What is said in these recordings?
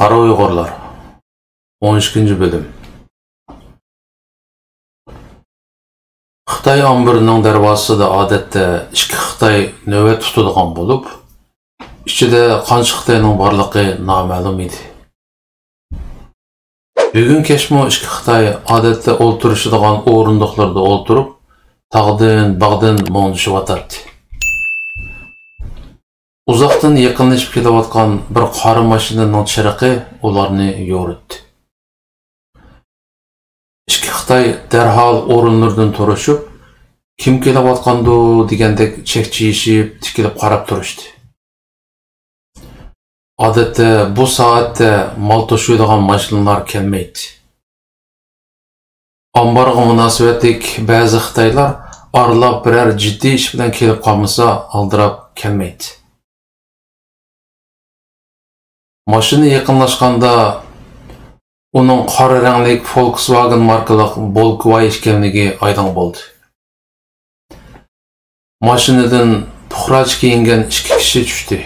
Qara Uyg'urlar 13-bölüm. Xitoy ombirining darvozasida odatda ikki Xitoy navbat tutadigan bo'lib, ichida qancha Xitoyning borligi noma'lum edi. Bugun kechmo ikki Xitoy odatda o'ltirishadigan o'rindiqlarda o'ltirib, tog'dan bog'dan mo'ngishib uzoqdan yaqinlashib kelayotgan bir qora mashinaning chiraqi ularni yo'ritdi. Ikki Xitoy darhol o'rinlardan turishib, kim kelayotgandi degandek chekchiyishib, tikilib qarab turishdi. Odatda bu soatda mol to'shiydigan mashinalar kelmaydi. Omborga munosabatlik ba'zi Xitoylar aralab biror jiddiy ish bilan kelib qolmasa, aldirab kelmaydi. Mashina yaqinlashganda uning qora rangli Volkswagen markalik Volkswagen ekanligi aydın bo'ldi. Mashinadan puhraj kiyingan ikki kishi tushdi.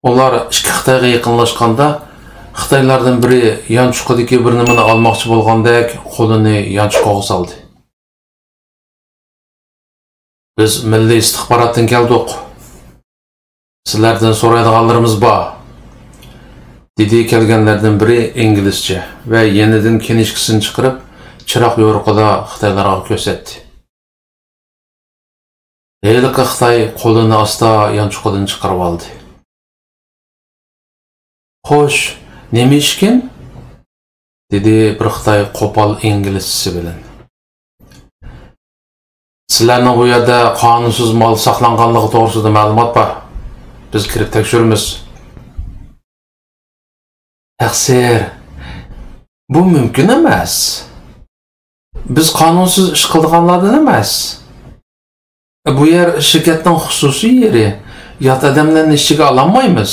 Ular ikki Xitoyga yaqinlashganda Xitoylardan biri yanchuqidagi bir nimani olmoqchi bo'lgandek qo'lini yanchuqqa soldi. Biz milliy istixborotdan keldik. Sizlardan so'raydiganlarimiz bor, dedi kelganlardan biri inglizcha va yenidan kinishkisini chiqarib, chiroq yo'riqida Xitoylarga ko'rsatdi. Heliqi Xitoy qo'lini asta yanchuqidan chiqarib oldi. Xo'sh, nima ishkin? dedi bir Xitoy qo'pol inglizchasi bilan. Sizlarning bu yerda qonunsiz mol saqlanganligi to'g'risida ma'lumot bor. Biz kirib tekshiramiz. Taqsir, bu mumkin emas. Biz qonunsiz ish qilganlardan emas. Bu yer shirkatning xususiy yeri, yot odamlarni ishiga olmaymiz.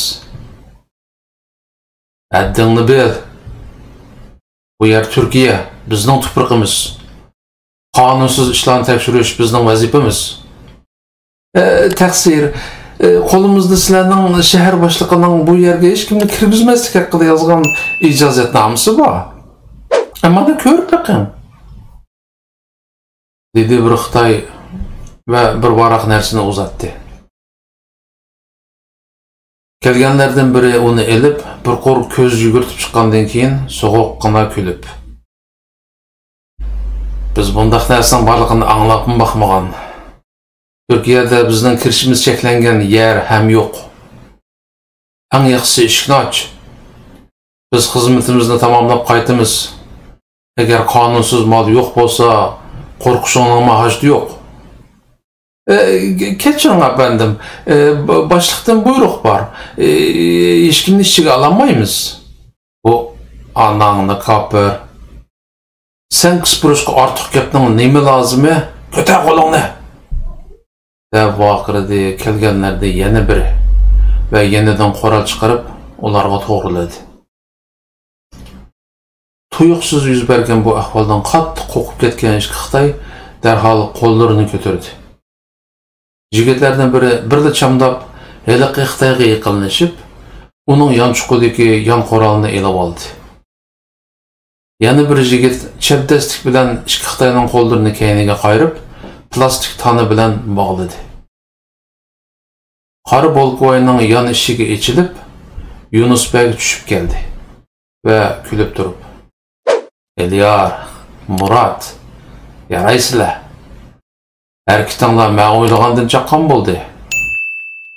Haddingni bil. Bu yer Turkiya, bizning tuproqimiz. Qonunsiz ishlarni tekshirish bizning vazifamiz. Taqsir, qo'limizda sizlarning shahar boshlig'ining bu yerga hech kimni kirgizmaslik haqida yozgan ijozatnomasi bor. Mana ko'rib baqing, dedi bir Xitoy va bir varaq narsani uzatdi. Kelganlardan biri uni elib, bir qo'r ko'z yugurtib chiqqandan keyin so'g'oqqina kulib. Biz bundaq narsaning borligini anglab boqmagan. Türkiye'de bizden kirişimiz çeklengen yer hem yok. En yaxşısı işini aç. Biz hizmetimizni tamamlap qaytimiz. Eğer kanunsuz mal yok bolsa, korkuşunun mahacı yok. Keçirin efendim, başlıktan buyruk var. Hiç kimni işçiye alamayız. Bu anağını kapır. Sen kıspırışka artık yaptığın neymi lazımı? Köte kolunu. Deb vaqirdi kelganlarda yana biri va yenidan qo'ral chiqarib ularga to'g'riladi. Tuyuqsiz yuz bergan bu ahvoldan qattiq qo'rqib ketgan ikki Xitoy darhol qo'llarini ko'tardi. Yigitlardan biri birla chamdab heliqi Xitoyga yaqinlashib, uning yanchuqidagi yon qoralini elib oldi. Yana bir yigit chapdastlik bilan ikki Xitoyning qo'llarini keyniga qayirib, plastik tanı bilen bağladı. Qari Volkswagen'ın yan eshigi içilip, Yunus Bey düşüp geldi ve külüp durup. Elyar, Murat, yaraysizlar. Erkitinglar men o'ylagandan chaqqan bo'ldi.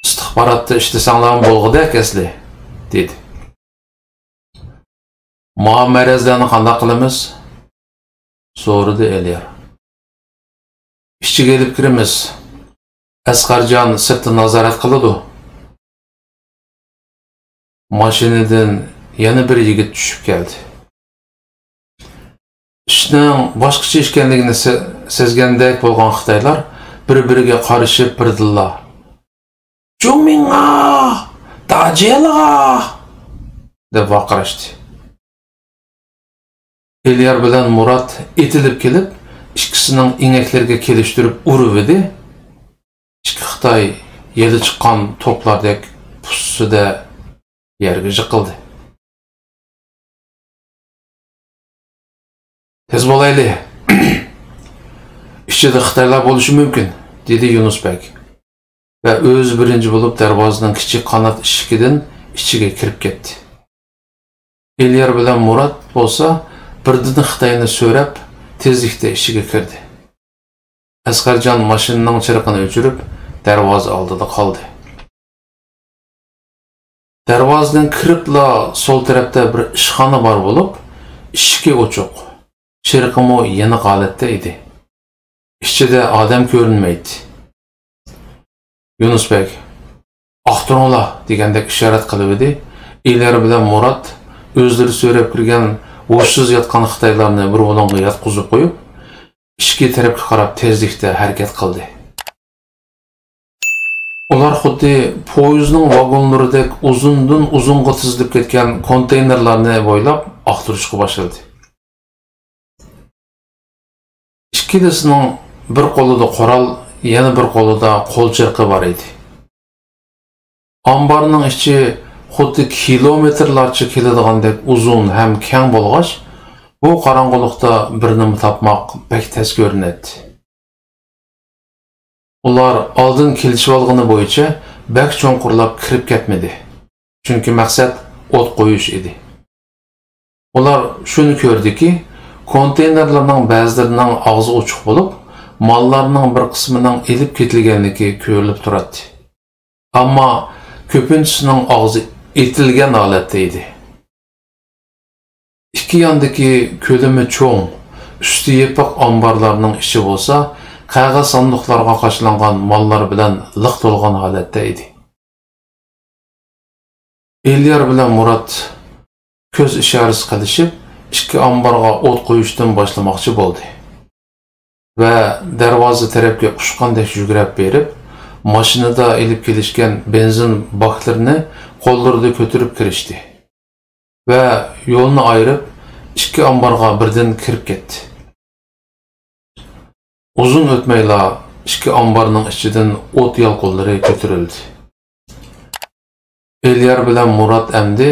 İstixborotda ishlasanglar bo'lg'idek asli, dedi. Muammarazlarni qanday qilamiz? so'radi Elyar. İşçi gelip kirimiz. Asqarjon sirtda nazorat qiladi. Mashinadan yana bir yigit tushib keldi. Ishning boshqacha ekanligini sezgandek bo'lgan Xitoylar bir-biriga qarashib birdilar. "Juminga! Dajela!" deb vaqirashdi. Elyar bilan Murat etilib kelib, ikkisining ineklerge kelishtirib uruvdi. Ikki Xitoy yeli chiqqan toplardek pussida yerga yiqildi. Tez bo'layli. Ichida Xitoylar bo'lishi mumkin, dedi Yunusbek. Va o'zi birinchi bo'lib darvozaning kichik qanot eshigidan ichiga kirib ketdi. Elyar bilan Murat bo'lsa, birdan Xitoyni so'rab, tezlikda ichiga kirdi. Asqarjon mashinaning chirqini o'chirib, darvoza oldida qoldi. Darvozadan kiribla sol tarafda bir ishxona bor bo'lib, eshigi ochiq. Chirqimi yana holatda edi. Ichida odam ko'rinmaydi. Yunusbek, "Aqtiringlar" degandek ishorat qilib edi. Elyar bilan Murat o'zlari so'rab kirgan o'shsiz yotgan Xitoylarni bir o'longa yotqizib qo'yib, ishki tarafga qarab tezlikda harakat qildi. Ular xuddi poyezdning vagonlaridek uzundan uzunga tizilib ketgan konteynerlarni bo'ylab oqtirishga boshladi. Ikkilisining bir qo'lida qoral, yana bir qo'lida qo'l chirqi bor edi. Ambarning ichi xuddi kilometrlarcha keladigandek uzun ham keng bo'lg'ach, bu qorong'ulikda birini topmoq pek tez ko'rinadi. Ular oldin kelishib olgani bo'yicha bak cho'nqurlab kirib ketmadi. Chunki maqsad o't qo'yish edi. Ular shuni ko'rdiki, konteynerlarning ba'zilarining og'zi ochiq bo'lib, mallarning bir qismining elib ketilganligi ko'rilib turadi. Ammo ko'pinchisining og'zi etilgan holatda edi. Ikki yondagi ko'lami cho'ng, usti yepiq omborlarning ichi bo'lsa, qog'oz sandiqlarga qo'shilgan mallar bilan liq to'lgan holatda edi. Elyar bilan Murat ko'z ishorasi qilishib, ikki omborga o't qo'yishdan boshlamoqchi bo'ldi. Va darvoza tarafga ushqandek yugurib berib, mashinada elib kelishgan benzin baklarini qo'llarida ko'tarib kirishdi. Va yo'lni ayirib, ikki omborga birdan kirib ketdi. Uzun o'tmayla ikki omborning ichidan o't yalqinlari ko'tarildi. Elyar bilan Murat endi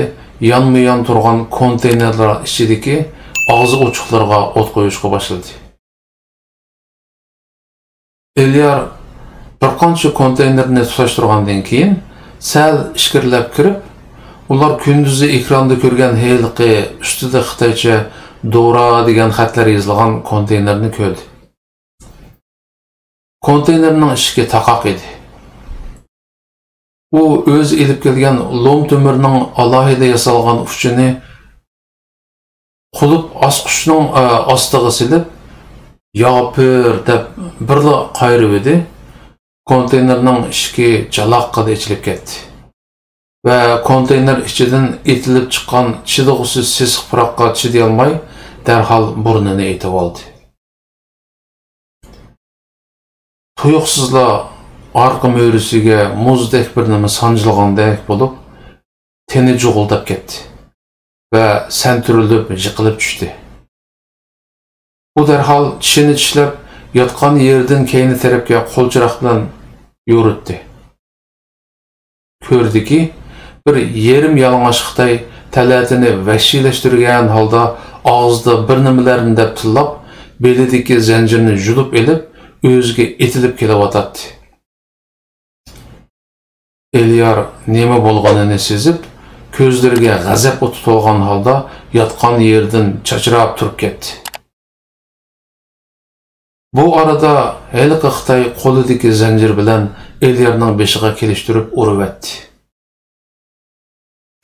yonma-yon turgan konteynerlar ichidagi og'zi ochiqlarga o't qo'yishga boshladi. Elyar bir qancha konteynerni tutashtirgandan keyin sal ishkirlab kirib, ular kunduzi ekranda ko'rgan heliqi ustida Xitoycha "Dora" degan xatlar yozilgan konteynerni ko'rdi. Konteynerning eshigi taqoq edi. U o'z elib kelgan lom to'mirning alohida yasalgan uchini qulub osqushning ostiga silib, "Yopir" deb birla qayrib edi. Konteynerning eshigi jaloqqada ichilib ketdi. Va konteyner ichidan etilib chiqqan chidig'usiz sesiq puroqqa chiday olmay, darhol burnini etib oldi. Tuyuqsizla arqa mo'risiga muzdek bir nima sanjilgandek bo'lib, teni jug'ildab ketdi va santurilib yiqilib tushdi. U darhol tishini tishlab, yotgan yerdan keyni tarafga qo'lchiroq bilan yo'ritdi. Ko'rdiki, bir yerim yalang'och Xitoy talatini vahshiylashtirgan holda og'zida bir nimalarni deb tillab, belidagi zanjirni yulib elib, o'ziga etilib kelyotdi. Elyar nima bo'lganini sezib, ko'zlariga g'azab o'ti to'lgan holda yotgan yerdan chachrab turib ketdi. Bu arada heliqi Xitoy qo'lidagi zanjir bilan Elyarning beshiga kelishtirib urib-etdi.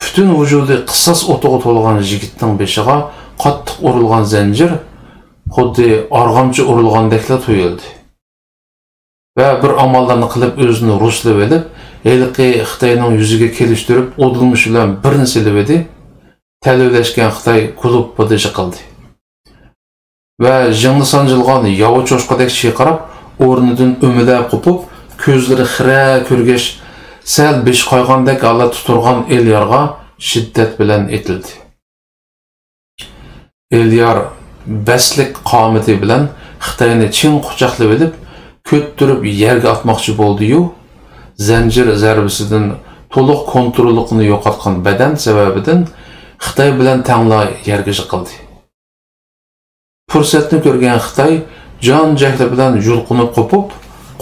Butun vujudi qissas o'tiga to'lgan yigitning beshiga qattiq urilgan zanjir xuddi arg'amchi urilgandekla tuyuldi. Va bir amallarni qilib o'zini ruslab elib, heliqi Xitoyning yuziga kelishtirib, o'dilmish bilan birini silib edi. Talivlashgan Xitoy kulib bo'dishi qildi. Va jingni sanjilgan yova cho'shqadek chiyqarab, o'rnidan o'milab qopib, ko'zlari xira ko'rgach, sal besh qo'ygandek holat tuturgan Elyarga shiddat bilan etildi. Elyar baslik qomati bilan Xitoyni chin quchoqlab olib, ko'ttirib yerga atmoqchi bo'ldi-yu, zanjir zarbasidan to'liq kontrolligini yo'qotgan badan sababidan Xitoy bilan tangla yerga yiqildi. Fursatni ko'rgan Xitoy jon jahli bilan yulqinib qo'pib,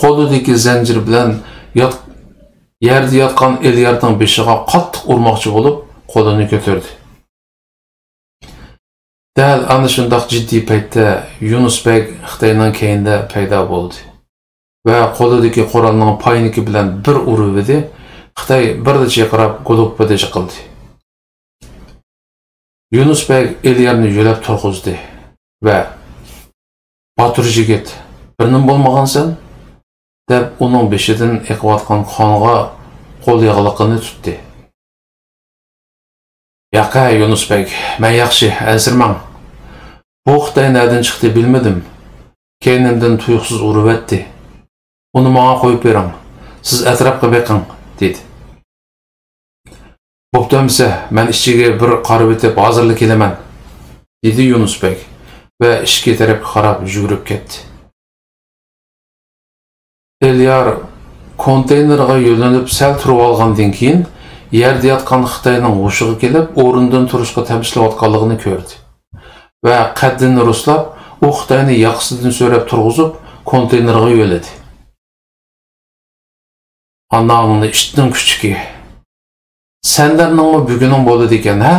qo'lidagi zanjir bilan yerda yotgan Elyarning beshiga qattiq urmoqchi bo'lib, qo'lini ko'tardi. Dal ana shundoq jiddiy paytda Yunusbek Xitoyning keyinda paydo bo'ldi va qo'lidagi qurolning payniki bilan bir urib edi. Xitoy birda chaqirib golubpada yiqildi. Yunusbek Elyarni yo'lab turg'izdi va "Botir yigit, bir nim bo'lmagansan?" deb uning beshidan eqiyotgan qonga qo'l yog'liqini tutdi. "Yaqa Yunusbek, men yaxshi, ansirmang. Bu Xitoy nereden chiqdi bilmedim. Keynimden tuyuqsiz urib etdi. Uni menga qo'yib bering. Siz atrofga beqing", dedi. "Bo'pti, men ishchiga bir qarab o'tib hozirlik kelaman", dedi Yunusbek va ishga tarafga qarab yugurib ketdi. Elyar konteynerga yo'linib sal turib olgandan keyin yerda yotgan Xitoyning hushiga kelib, o'rnidan turishga tabishlayotganligini ko'rdi va qaddini ruslab, u Xitoyni yaxshisidan so'rab turg'izib, konteynerga yo'ladi. "Anangni ishning kuchiki. Senlarning buguning bo'ladi ekan, ha?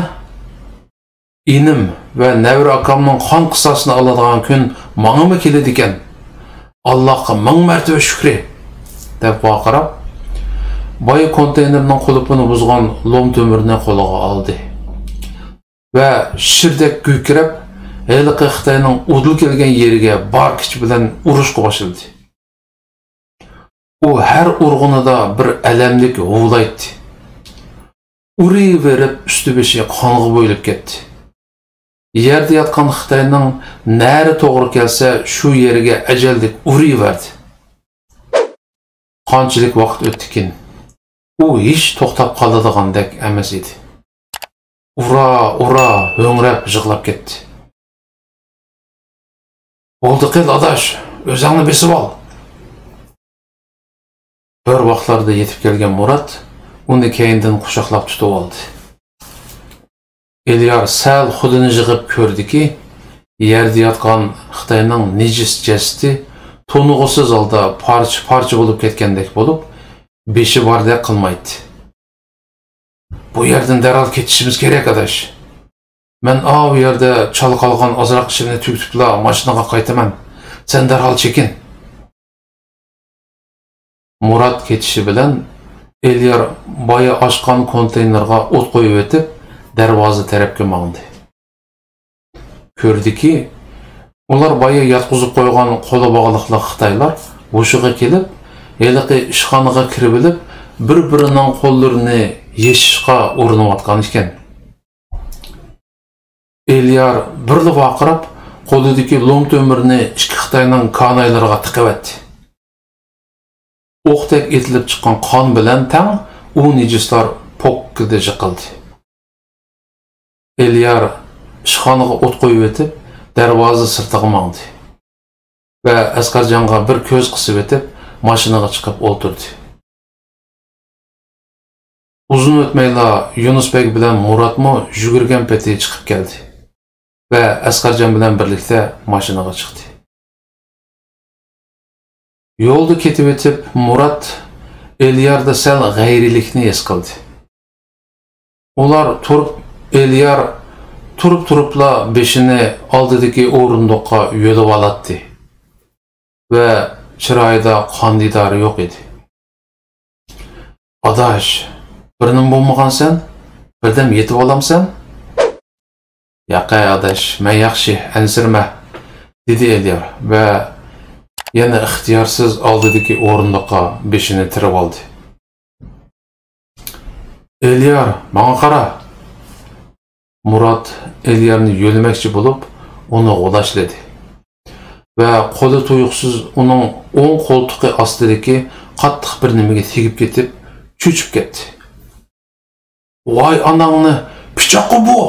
Inim va Navri akamning qon qisosini oladigan kun menga keladi ekan. Allohga ming martaba shukri", deb baqirib, boy konteynerning qulupini buzgan lom to'mirni qo'liga oldi va shirdek guykirib, haliqi Xitoyning udil kelgan yeriga bar kuch bilan urushga boshladi. U har urg'unida bir alamlik huvlaydi. Uri verib üstü-beshi qonga bo'ylab ketdi. Yerda yotgan Xitoyning nari to'g'ri kelsa, shu yerga ajallik uri verdi. Qanchalik vaqt o'tdikin, u hech to'xtab qoladigandek emas edi. Ura, ho'ngrab yig'lab ketdi. "Bo'ldi qil adash, o'zingni besib ol." Bir vaqtlarda yetib kelgan Murat uni keyindan quchoqlab tutib oldi. Elyar sal xudini yig'ib ko'rdiki, yerda yotgan Xitoyning nejis jasadi to'nug'isiz holda parcha bo'lib ketgandek bo'lib, beshi bordek qilmaydi. "Bu yerdan darhol ketishimiz kerak adash. Men bu yerda chalqalgan ozroq ishimni tugitibla mashinaga qaytaman. Sen darhol chekin." Murat ketishi bilan Elyar boya ochgan konteynerga o't qo'yib o'tib, darvoza tarafga mangdi. Ko'rdiki, ular boya yotqizib qo'ygan qo'li bog'liqli Xitoylar hushiga kelib, haliqi ishxonaga kirib olib, bir-birining qo'llarini yeshishga urinayotgan ekan. Elyar birli baqirib, qo'lidagi lom to'mirni ikki Xitoyning kanaylariga tiqib etdi. O'qdek etilib chiqqan qon bilan tang u nejislar pokkida yiqildi. Elyar ishxonaga o't qo'yib o'tib, darvoza sirtiga mangdi va Asqarjonga bir ko'z qisib o'tib, mashinaga chiqib o'tirdi. Uzun o'tmayla Yunusbek bilan Muratmo yugurgan peti chiqib keldi va Asqarjon bilan birlikda mashinaga chiqdi. Yo'lda ketib o'tib, Murat Elyarda sal g'ayrilikni his qildi. Ular Elyar turib-turibla beshini oldidagi o'rindiqqa yo'lib oladi va chiroyida qondidori yo'q edi. "Adash, bir nim bo'lmagansan? Birdam yetib olamsan?" "Yaqa adash, men yaxshi, ansirma", dedi Elyar va yana ixtiyorsiz oldidagi o'rindiqqa beshini tirib oldi. "Elyar, menga qara." Murat Elyarni yo'lmoqchi bo'lib, uni g'o'dashladi va qo'li tuyuqsiz uning o'ng qo'ltiqi ostidagi qattiq bir nimaga tegib ketib, cho'chib ketdi. "Voy anangni, pichoqqa bu!"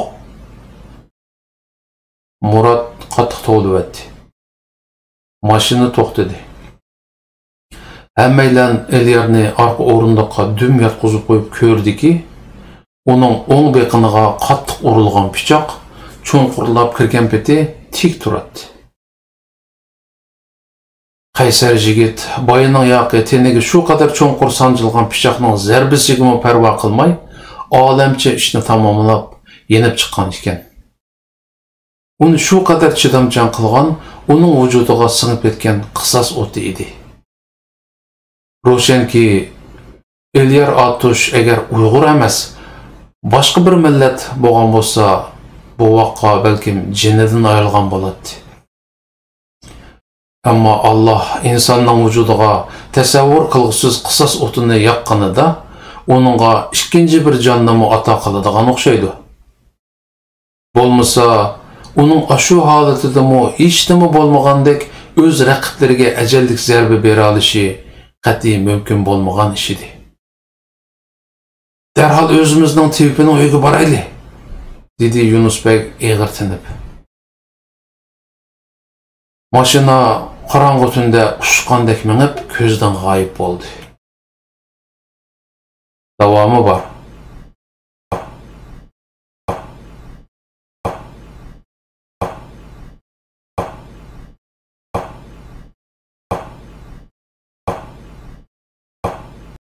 Murat qattiq tovlab etdi. Mashina to'xtadi. Әммәйлән Элиярны арқы орындыққа дүм ятқызып қойып көрді ки, оның оң беқыныға қаттық ұрылған пышақ чоңқырлап кірген пете тик тұрады. Қайсар жігіт байының яқы тенеге шу қадар чоңқыр санжылған пышақның зәрбісігімі пәрва қылмай, аләмче ішіне тамамлап еніп шыққан екен. Оны шу қадар чыдамчан қылған, оның вүжудыға сыңып кеткен қысас оты еді. Рошен ки, Элияр Атуш егер ұйғыр әмәс, башқы бір милләт болған болса, бұл ваққа бәлкім женеден айырылған болады. Әмма Аллах инсанның вүжудыға тәсәввүр қылғысыз қысас отыны яққаны да, оныңға ішкенжі бір жаннамы ата қылыдыған оқшайды. Болмаса, оның ашу халатыды му ештімі болмағандек өз рәқіптерге әжелдік зәрбі бері алышы қати мүмкін болмаған ішіді. Дәрхал өзіміздің тепінің өйгі барайлы, деді Юнусбек еғіртініп. Машина қараңғы түнде ұшқандек мініп көзден ғайып болды. Давамы бар.